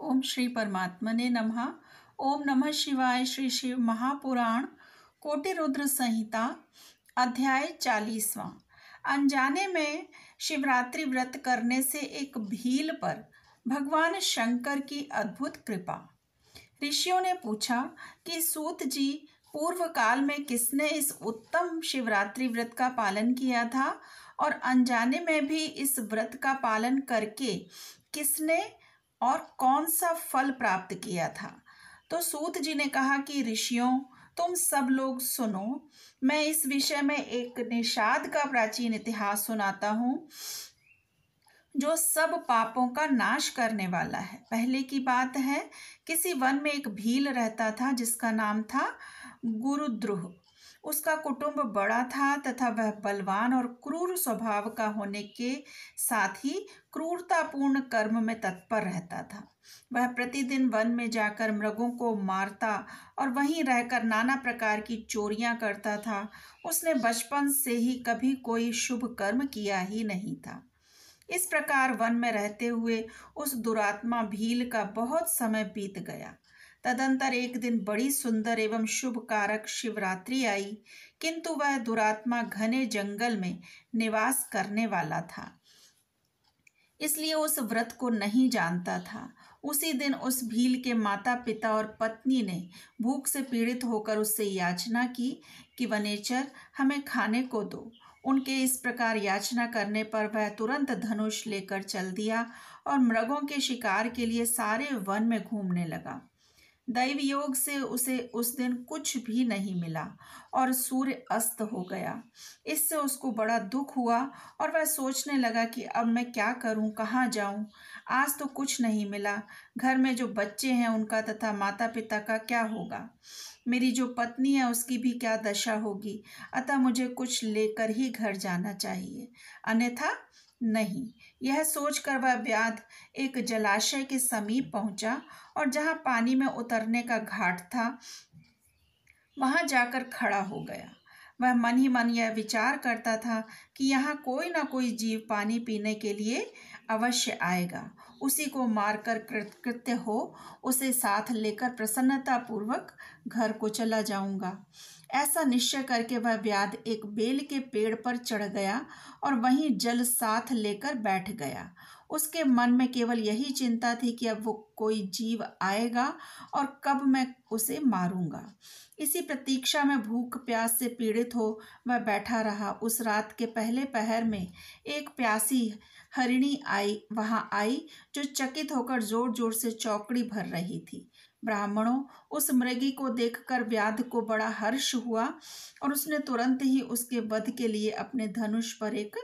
ओम श्री परमात्मने नमः। ओम नमः शिवाय। श्री शिव महापुराण कोटि रुद्र संहिता अध्याय 40वां। अनजाने में शिवरात्रि व्रत करने से एक भील पर भगवान शंकर की अद्भुत कृपा। ऋषियों ने पूछा कि सूत जी, पूर्व काल में किसने इस उत्तम शिवरात्रि व्रत का पालन किया था और अनजाने में भी इस व्रत का पालन करके किसने और कौन सा फल प्राप्त किया था। तो सूत जी ने कहा कि ऋषियों, तुम सब लोग सुनो, मैं इस विषय में एक निषाद का प्राचीन इतिहास सुनाता हूँ जो सब पापों का नाश करने वाला है। पहले की बात है, किसी वन में एक भील रहता था जिसका नाम था गुरुद्रुह। उसका कुटुंब बड़ा था तथा वह बलवान और क्रूर स्वभाव का होने के साथ ही क्रूरतापूर्ण कर्म में तत्पर रहता था। वह प्रतिदिन वन में जाकर मृगों को मारता और वहीं रहकर नाना प्रकार की चोरियां करता था। उसने बचपन से ही कभी कोई शुभ कर्म किया ही नहीं था। इस प्रकार वन में रहते हुए उस दुरात्मा भील का बहुत समय बीत गया। तदंतर एक दिन बड़ी सुंदर एवं शुभ कारक शिवरात्रि आई, किंतु वह दुरात्मा घने जंगल में निवास करने वाला था, इसलिए उस व्रत को नहीं जानता था। उसी दिन उस भील के माता पिता और पत्नी ने भूख से पीड़ित होकर उससे याचना की कि वनेचर, हमें खाने को दो। उनके इस प्रकार याचना करने पर वह तुरंत धनुष लेकर चल दिया और मृगों के शिकार के लिए सारे वन में घूमने लगा। दैव योग से उसे उस दिन कुछ भी नहीं मिला और सूर्य अस्त हो गया। इससे उसको बड़ा दुख हुआ और वह सोचने लगा कि अब मैं क्या करूं, कहाँ जाऊं। आज तो कुछ नहीं मिला। घर में जो बच्चे हैं उनका तथा माता पिता का क्या होगा। मेरी जो पत्नी है उसकी भी क्या दशा होगी। अतः मुझे कुछ लेकर ही घर जाना चाहिए, अन्यथा नहीं। यह सोचकर वह व्याध एक जलाशय के समीप पहुंचा और जहां पानी में उतरने का घाट था वहां जाकर खड़ा हो गया। वह मन ही मन यह विचार करता था कि यहाँ कोई ना कोई जीव पानी पीने के लिए अवश्य आएगा। उसी को मारकर कृत्य हो उसे साथ लेकर प्रसन्नतापूर्वक घर को चला जाऊंगा। ऐसा निश्चय करके वह व्याध एक बेल के पेड़ पर चढ़ गया और वहीं जल साथ लेकर बैठ गया। उसके मन में केवल यही चिंता थी कि अब वो कोई जीव आएगा और कब मैं उसे मारूंगा। इसी प्रतीक्षा में भूख प्यास से पीड़ित हो वह बैठा रहा। उस रात के पहले पहर में एक प्यासी हरिणी वहां आई जो चकित होकर जोर जोर से चौकड़ी भर रही थी। ब्राह्मणों, उस मृगी को देखकर व्याध को बड़ा हर्ष हुआ और उसने तुरंत ही उसके वध के लिए अपने धनुष पर एक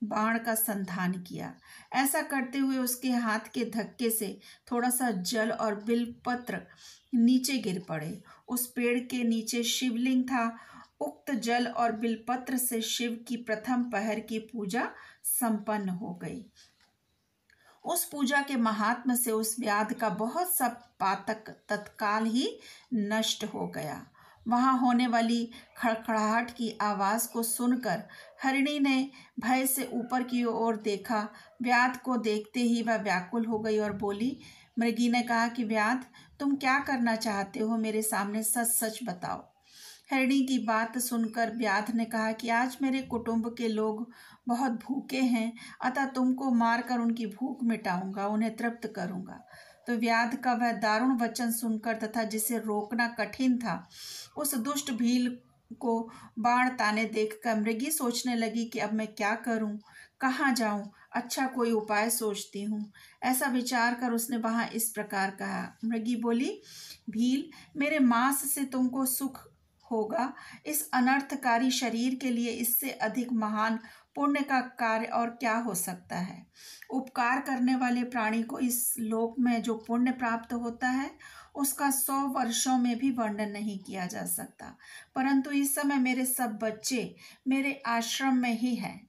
बाण का संधान किया। ऐसा करते हुए उसके हाथ के धक्के से थोड़ा सा जल और बिलपत्र नीचे गिर पड़े। उस पेड़ के नीचे शिवलिंग था। उक्त जल और बिलपत्र से शिव की प्रथम पहर की पूजा संपन्न हो गई। उस पूजा के महात्म से उस व्याध का बहुत सा पातक तत्काल ही नष्ट हो गया। वहां होने वाली खड़खड़ाहट की आवाज को सुनकर हरिणी ने भय से ऊपर की ओर देखा। व्याध को देखते ही वह व्याकुल हो गई और बोली। मृगी ने कहा कि व्याध, तुम क्या करना चाहते हो, मेरे सामने सच सच बताओ। हरिणी की बात सुनकर व्याध ने कहा कि आज मेरे कुटुंब के लोग बहुत भूखे हैं, अतः तुमको मारकर उनकी भूख मिटाऊंगा, उन्हें तृप्त करूंगा। तो व्याध का वह दारुण वचन सुनकर तथा जिसे रोकना कठिन था, उस दुष्ट भील को बाण ताने देखकर मृगी सोचने लगी कि अब मैं क्या करूं, कहाँ जाऊं, अच्छा कोई उपाय सोचती हूँ। ऐसा विचार कर उसने वहां इस प्रकार कहा। मृगी बोली, भील, मेरे मांस से तुमको सुख होगा। इस अनर्थकारी शरीर के लिए इससे अधिक महान पुण्य का कार्य और क्या हो सकता है। उपकार करने वाले प्राणी को इस लोक में जो पुण्य प्राप्त होता है उसका 100 वर्षों में भी वर्णन नहीं किया जा सकता। परंतु इस समय मेरे सब बच्चे मेरे आश्रम में ही हैं।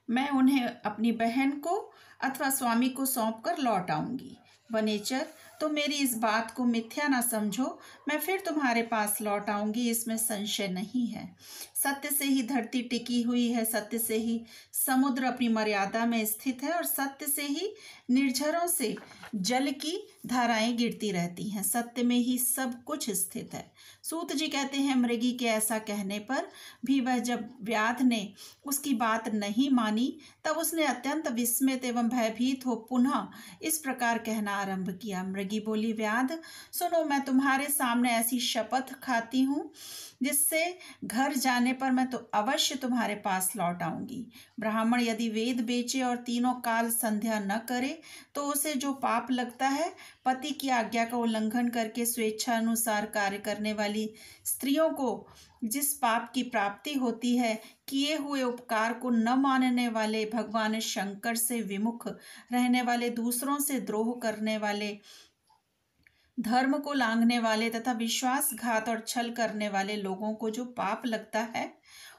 मैं उन्हें अपनी बहन को अथवा स्वामी को सौंप कर लौट आऊंगी। वनेचर, तो मेरी इस बात को मिथ्या ना समझो। मैं फिर तुम्हारे पास लौट आऊंगी, इसमें संशय नहीं है। सत्य से ही धरती टिकी हुई है, सत्य से ही समुद्र अपनी मर्यादा में स्थित है और सत्य से ही निर्झरों से जल की धाराएं गिरती रहती हैं। सत्य में ही सब कुछ स्थित है। सूत जी कहते हैं, मृगी के ऐसा कहने पर भी वह जब व्याध ने उसकी बात नहीं मानी, तब उसने अत्यंत विस्मित एवं भयभीत हो पुनः इस प्रकार कहना आरंभ किया। मृगी बोली, व्याध सुनो, मैं तुम्हारे सामने ऐसी शपथ खाती हूँ जिससे घर जाने पर मैं तो अवश्य तुम्हारे पास लौट आऊंगी। ब्राह्मण यदि वेद बेचे और तीनों काल संध्या न करे तो उसे जो पाप लगता है, पति की आज्ञा का उल्लंघन करके स्वेच्छा अनुसार कार्य करने वाली स्त्रियों को जिस पाप की प्राप्ति होती है, किए हुए उपकार को न मानने वाले, भगवान शंकर से विमुख रहने वाले, दूसरों से द्रोह करने वाले, धर्म को लांघने वाले तथा विश्वासघात और छल करने वाले लोगों को जो पाप लगता है,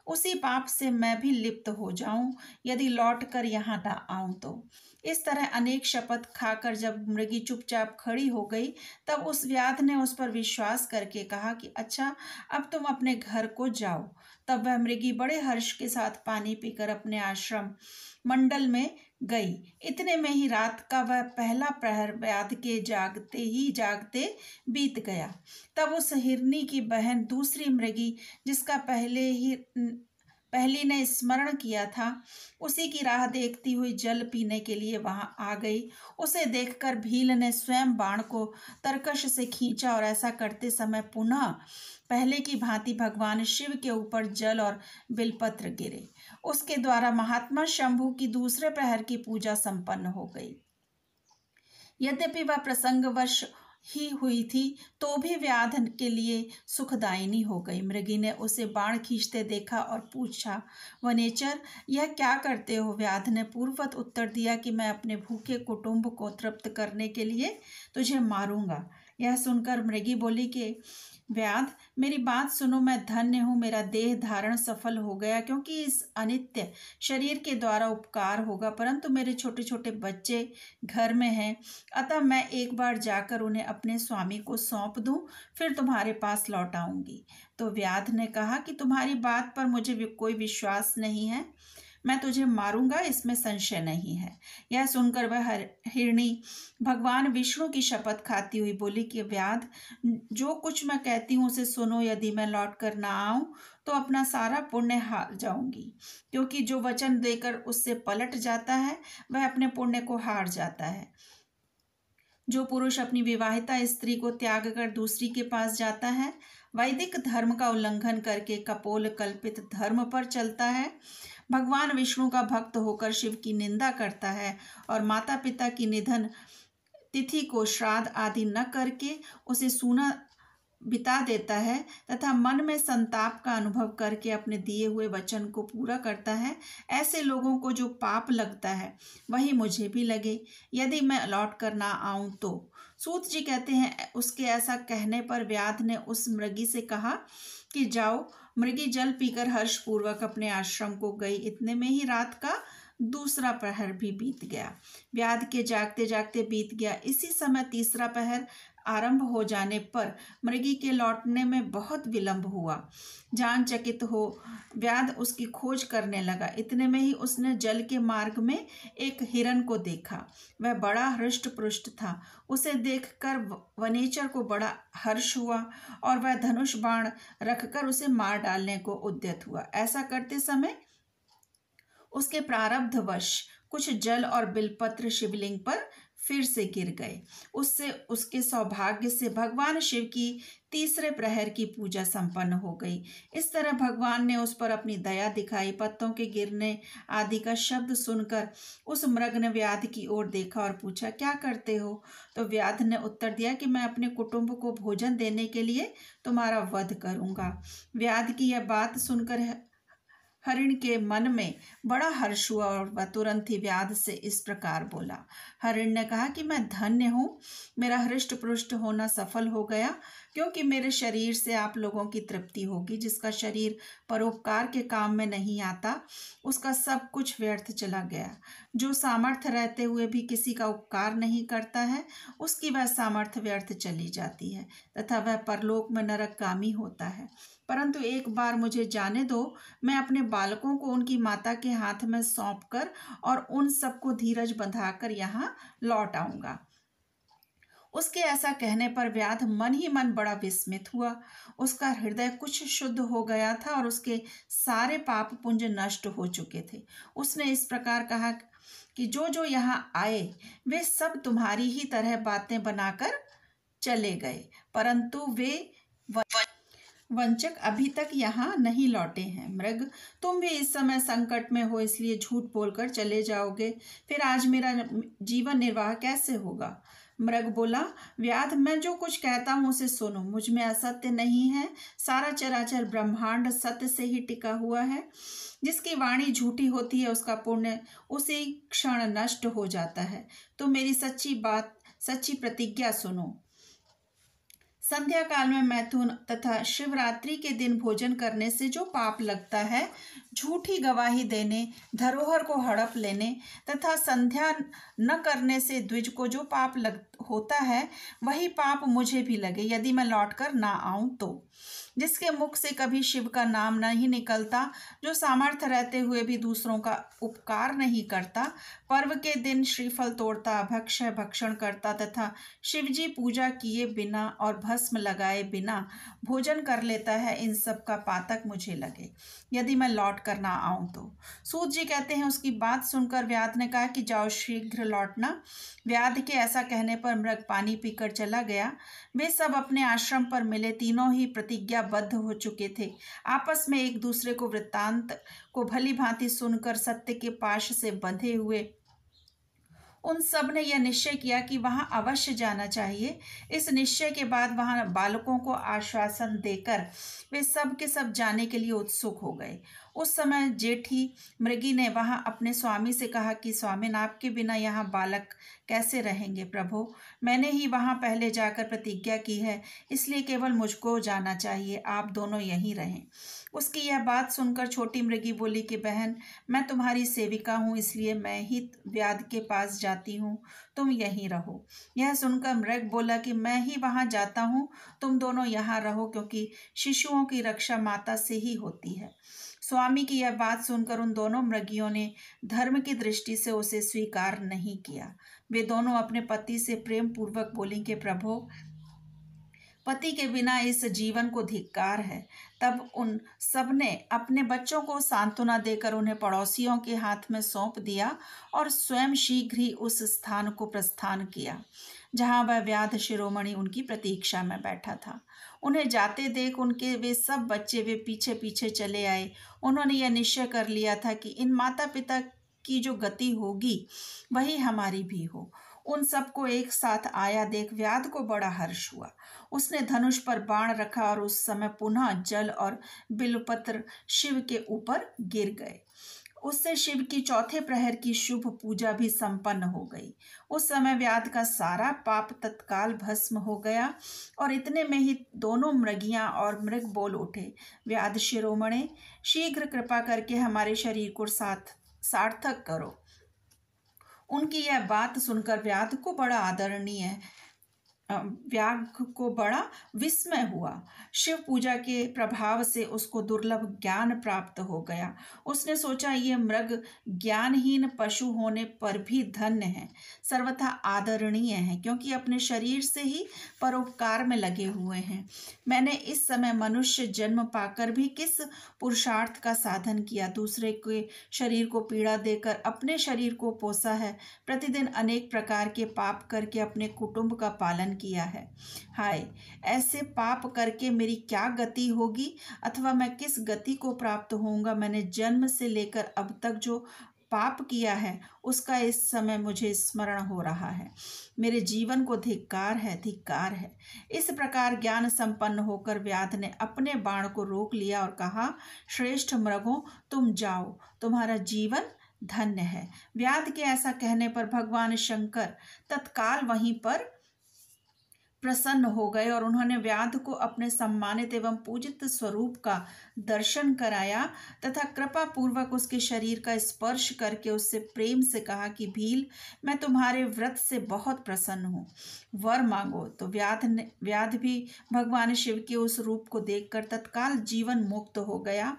उसी पाप से मैं भी लिप्त हो जाऊं यदि लौट कर यहाँ ना आऊं तो। इस तरह अनेक शपथ खाकर जब मृगी चुपचाप खड़ी हो गई, तब उस व्याध ने उस पर विश्वास करके कहा कि अच्छा, अब तुम अपने घर को जाओ। तब वह मृगी बड़े हर्ष के साथ पानी पीकर अपने आश्रम मंडल में गई। इतने में ही रात का वह पहला प्रहर व्याध के जागते ही जागते बीत गया। तब उस हिरनी की बहन दूसरी मृगी, जिसका पहली ने स्मरण किया था, उसी की राह देखती हुई जल पीने के लिए वहां आ गई। उसे देखकर भील ने स्वयं बाण को तरकश से खींचा और ऐसा करते समय पुनः पहले की भांति भगवान शिव के ऊपर जल और बिलपत्र गिरे। उसके द्वारा महात्मा शंभु की दूसरे प्रहर की पूजा संपन्न हो गई। यद्यपि वह प्रसंगवश ही हुई थी, तो भी व्याध के लिए सुखदायिनी हो गई। मृगी ने उसे बाण खींचते देखा और पूछा, वनेचर, यह क्या करते हो? व्याध ने पूर्ववत उत्तर दिया कि मैं अपने भूखे कुटुंब को तृप्त करने के लिए तुझे मारूंगा। यह सुनकर मृगी बोली कि व्याध, मेरी बात सुनो, मैं धन्य हूँ, मेरा देह धारण सफल हो गया, क्योंकि इस अनित्य शरीर के द्वारा उपकार होगा, परंतु मेरे छोटे छोटे बच्चे घर में हैं, अतः मैं एक बार जाकर उन्हें अपने स्वामी को सौंप दूं, फिर तुम्हारे पास लौट आऊंगी। तो व्याध ने कहा कि तुम्हारी बात पर मुझे कोई विश्वास नहीं है, मैं तुझे मारूंगा, इसमें संशय नहीं है। यह सुनकर वह हिरणी भगवान विष्णु की शपथ खाती हुई बोली कि व्याध, जो कुछ मैं कहती हूँ उसे सुनो। यदि मैं लौट कर ना आऊं तो अपना सारा पुण्य हार जाऊंगी, क्योंकि जो वचन देकर उससे पलट जाता है वह अपने पुण्य को हार जाता है। जो पुरुष अपनी विवाहिता स्त्री को त्याग कर दूसरी के पास जाता है, वैदिक धर्म का उल्लंघन करके कपोल कल्पित धर्म पर चलता है, भगवान विष्णु का भक्त होकर शिव की निंदा करता है और माता पिता की निधन तिथि को श्राद्ध आदि न करके उसे सूना बिता देता है तथा मन में संताप का अनुभव करके अपने दिए हुए वचन को पूरा करता है, ऐसे लोगों को जो पाप लगता है वही मुझे भी लगे यदि मैं लौट कर ना आऊं तो। सूत जी कहते हैं, उसके ऐसा कहने पर व्याध ने उस मृगी से कहा कि जाओ। मृगी जल पीकर हर्षपूर्वक अपने आश्रम को गई। इतने में ही रात का दूसरा प्रहर भी बीत गया। व्याध के जागते जागते बीत गया। इसी समय तीसरा प्रहर आरंभ हो जाने पर मृगी के लौटने में बहुत विलंब हुआ। जान चकित हो व्याध उसकी खोज करने लगा। इतने में ही उसने जल के मार्ग में एक हिरण को देखा। वह बड़ा हृष्ट पुष्ट था। उसे देखकर वनेचर को बड़ा हर्ष हुआ और वह धनुष बाण रखकर उसे मार डालने को उद्यत हुआ। ऐसा करते समय उसके प्रारब्धवश कुछ जल और बिलपत्र शिवलिंग पर फिर से गिर गए। उससे उसके सौभाग्य से भगवान शिव की तीसरे प्रहर की पूजा संपन्न हो गई। इस तरह भगवान ने उस पर अपनी दया दिखाई। पत्तों के गिरने आदि का शब्द सुनकर उस मृग ने व्याध की ओर देखा और पूछा, क्या करते हो? तो व्याध ने उत्तर दिया कि मैं अपने कुटुंब को भोजन देने के लिए तुम्हारा वध करूंगा। व्याध की यह बात सुनकर हरिण के मन में बड़ा हर्ष हुआ और वह तुरंत ही व्याध से इस प्रकार बोला। हरिण ने कहा कि मैं धन्य हूँ, मेरा हृष्ट पुष्ट होना सफल हो गया, क्योंकि मेरे शरीर से आप लोगों की तृप्ति होगी। जिसका शरीर परोपकार के काम में नहीं आता, उसका सब कुछ व्यर्थ चला गया। जो सामर्थ्य रहते हुए भी किसी का उपकार नहीं करता है, उसकी वह सामर्थ्य व्यर्थ चली जाती है तथा वह परलोक में नरकगामी होता है। परंतु एक बार मुझे जाने दो, मैं अपने बालकों को उनकी माता के हाथ में सौंपकर और उन सबको धीरज बंधाकर यहाँ लौट आऊंगा। उसके ऐसा कहने पर व्याध मन ही मन बड़ा विस्मित हुआ। उसका हृदय कुछ शुद्ध हो गया था और उसके सारे पाप पुंज नष्ट हो चुके थे। उसने इस प्रकार कहा कि जो जो यहाँ आए वे सब तुम्हारी ही तरह बातें बनाकर चले गए, परंतु वे वंचक अभी तक यहाँ नहीं लौटे हैं। मृग, तुम भी इस समय संकट में हो, इसलिए झूठ बोलकर चले जाओगे, फिर आज मेरा जीवन निर्वाह कैसे होगा? मृग बोला, व्याध, मैं जो कुछ कहता हूँ उसे सुनो। मुझ में असत्य नहीं है। सारा चराचर ब्रह्मांड सत्य से ही टिका हुआ है। जिसकी वाणी झूठी होती है उसका पुण्य उसी क्षण नष्ट हो जाता है। तो मेरी सच्ची प्रतिज्ञा सुनो। संध्या काल में मैथुन तथा शिवरात्रि के दिन भोजन करने से जो पाप लगता है, झूठी गवाही देने, धरोहर को हड़प लेने तथा संध्या न करने से द्विज को जो पाप होता है, वही पाप मुझे भी लगे यदि मैं लौटकर ना आऊं तो। जिसके मुख से कभी शिव का नाम नहीं निकलता, जो सामर्थ्य रहते हुए भी दूसरों का उपकार नहीं करता, पर्व के दिन श्रीफल तोड़ता, भक्ष्य भक्षण करता तथा शिवजी पूजा किए बिना और भस्म लगाए बिना भोजन कर लेता है, इन सब का पातक मुझे लगे यदि मैं लौट कर ना आऊं तो। सूत जी कहते हैं, उसकी बात सुनकर व्याध ने कहा कि जाओ शीघ्र लौटना। व्याध के ऐसा कहने पर मृग पानी पीकर चला गया। वे सब अपने आश्रम पर मिले, तीनों ही प्रतिज्ञाबद्ध हो चुके थे। आपस में एक दूसरे को वृत्तांत को भली भांति सुनकर सत्य के पाश से बंधे हुए उन सब ने यह निश्चय किया कि वहां अवश्य जाना चाहिए। इस निश्चय के बाद वहां बालकों को आश्वासन देकर वे सब के सब जाने के लिए उत्सुक हो गए। उस समय जेठी मृगी ने वहां अपने स्वामी से कहा कि स्वामिन, आपके बिना यहाँ बालक कैसे रहेंगे? प्रभु, मैंने ही वहां पहले जाकर प्रतिज्ञा की है, इसलिए केवल मुझको जाना चाहिए, आप दोनों यहीं रहें। उसकी यह बात सुनकर छोटी मृगी बोली कि बहन, मैं तुम्हारी सेविका हूँ, इसलिए मैं ही व्याध के पास जाती हूँ, तुम यहीं रहो। यह सुनकर मृग बोला कि मैं ही वहां जाता हूँ, तुम दोनों यहाँ रहो, क्योंकि शिशुओं की रक्षा माता से ही होती है। स्वामी की यह बात सुनकर उन दोनों मृगियों ने धर्म की दृष्टि से उसे स्वीकार नहीं किया। वे दोनों अपने पति से प्रेम पूर्वक बोली कि प्रभु, पति के बिना इस जीवन को धिक्कार है। तब उन सब ने अपने बच्चों को सांत्वना देकर उन्हें पड़ोसियों के हाथ में सौंप दिया और स्वयं शीघ्र ही उस स्थान को प्रस्थान किया जहां वह व्याध शिरोमणि उनकी प्रतीक्षा में बैठा था। उन्हें जाते देख उनके वे सब बच्चे वे पीछे पीछे चले आए। उन्होंने यह निश्चय कर लिया था कि इन माता पिता की जो गति होगी वही हमारी भी हो। उन सबको एक साथ आया देख व्याध को बड़ा हर्ष हुआ। उसने धनुष पर बाण रखा और उस समय पुनः जल और बिल्वपत्र शिव के ऊपर गिर गए। उससे शिव की चौथे प्रहर की शुभ पूजा भी संपन्न हो गई। उस समय व्याध का सारा पाप तत्काल भस्म हो गया और इतने में ही दोनों मृगियां और मृग बोल उठे, व्याध शिरोमणे, शीघ्र कृपा करके हमारे शरीर को सार्थक करो। उनकी यह बात सुनकर व्याघ्र को बड़ा विस्मय हुआ। शिव पूजा के प्रभाव से उसको दुर्लभ ज्ञान प्राप्त हो गया। उसने सोचा, ये मृग ज्ञानहीन पशु होने पर भी धन्य है, सर्वथा आदरणीय है, क्योंकि अपने शरीर से ही परोपकार में लगे हुए हैं। मैंने इस समय मनुष्य जन्म पाकर भी किस पुरुषार्थ का साधन किया? दूसरे के शरीर को पीड़ा देकर अपने शरीर को पोसा है, प्रतिदिन अनेक प्रकार के पाप करके अपने कुटुंब का पालन किया है। हाय, ऐसे पाप करके मेरी क्या गति होगी, अथवा मैं किस गति को प्राप्त होऊंगा? मैंने जन्म से लेकर अब तक जो पाप किया है उसका इस समय मुझे स्मरण हो रहा है। मेरे जीवन को धिक्कार है, धिक्कार है। इस प्रकार ज्ञान संपन्न होकर व्याध ने अपने बाण को रोक लिया और कहा, श्रेष्ठ मृगों, तुम जाओ, तुम्हारा जीवन धन्य है। व्याध के ऐसा कहने पर भगवान शंकर तत्काल वहीं पर प्रसन्न हो गए और उन्होंने व्याध को अपने सम्मानित एवं पूजित स्वरूप का दर्शन कराया तथा कृपा पूर्वक उसके शरीर का स्पर्श करके उससे प्रेम से कहा कि भील, मैं तुम्हारे व्रत से बहुत प्रसन्न हूँ, वर मांगो। तो व्याध भी भगवान शिव के उस रूप को देखकर तत्काल जीवन मुक्त हो गया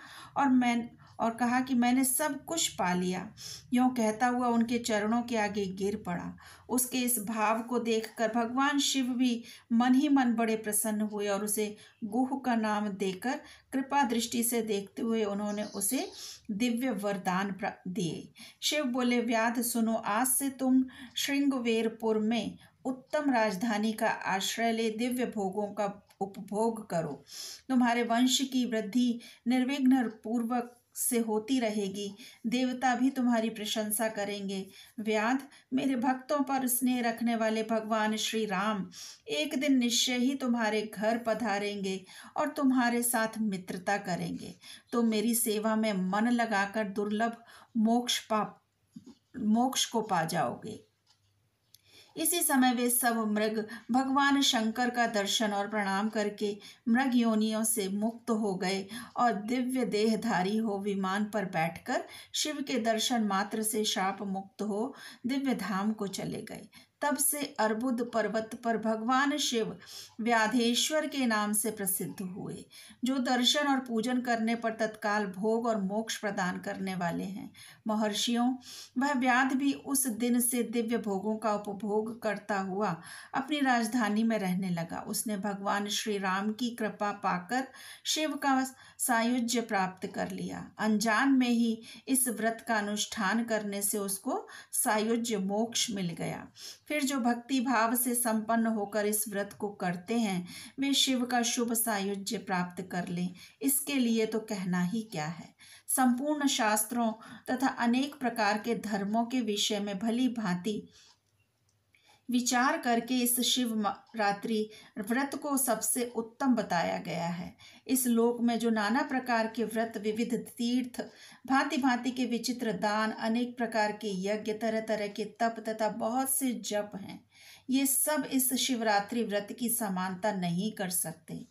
और कहा कि मैंने सब कुछ पा लिया। यूं कहता हुआ उनके चरणों के आगे गिर पड़ा। उसके इस भाव को देखकर भगवान शिव भी मन ही मन बड़े प्रसन्न हुए और उसे गुह का नाम देकर कृपा दृष्टि से देखते हुए उन्होंने उसे दिव्य वरदान दिए। शिव बोले, व्याध सुनो, आज से तुम श्रृंगवेरपुर में उत्तम राजधानी का आश्रय ले दिव्य भोगों का उपभोग करो। तुम्हारे वंश की वृद्धि निर्विघ्न पूर्वक से होती रहेगी। देवता भी तुम्हारी प्रशंसा करेंगे। व्याध, मेरे भक्तों पर स्नेह रखने वाले भगवान श्री राम एक दिन निश्चय ही तुम्हारे घर पधारेंगे और तुम्हारे साथ मित्रता करेंगे। तुम मेरी सेवा में मन लगाकर दुर्लभ मोक्ष को पा जाओगे। इसी समय वे सब मृग भगवान शंकर का दर्शन और प्रणाम करके मृग योनियों से मुक्त हो गए और दिव्य देहधारी हो विमान पर बैठकर शिव के दर्शन मात्र से शाप मुक्त हो दिव्य धाम को चले गए। तब से अर्बुद पर्वत पर भगवान शिव व्याधेश्वर के नाम से प्रसिद्ध हुए, जो दर्शन और पूजन करने पर तत्काल भोग और मोक्ष प्रदान करने वाले हैं। महर्षियों, वह व्याध भी उस दिन से दिव्य भोगों का उपभोग करता हुआ अपनी राजधानी में रहने लगा। उसने भगवान श्री राम की कृपा पाकर शिव का सायुज्य प्राप्त कर लिया। अनजान में ही इस व्रत का अनुष्ठान करने से उसको सायुज्य मोक्ष मिल गया। फिर जो भक्ति भाव से संपन्न होकर इस व्रत को करते हैं, वे शिव का शुभ सायुज्य प्राप्त कर लें। इसके लिए तो कहना ही क्या है। संपूर्ण शास्त्रों तथा अनेक प्रकार के धर्मों के विषय में भली भांति विचार करके इस शिव रात्रि व्रत को सबसे उत्तम बताया गया है। इस लोक में जो नाना प्रकार के व्रत, विविध तीर्थ, भांति भांति के विचित्र दान, अनेक प्रकार के यज्ञ, तरह तरह के तप तथा बहुत से जप हैं, ये सब इस शिवरात्रि व्रत की समानता नहीं कर सकते।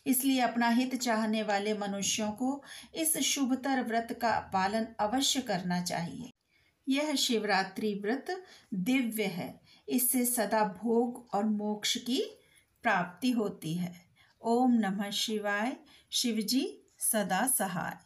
इसलिए अपना हित चाहने वाले मनुष्यों को इस शुभतर व्रत का पालन अवश्य करना चाहिए। यह शिवरात्रि व्रत दिव्य है। इससे सदा भोग और मोक्ष की प्राप्ति होती है। ओम नमः शिवाय। शिवजी सदा सहाय।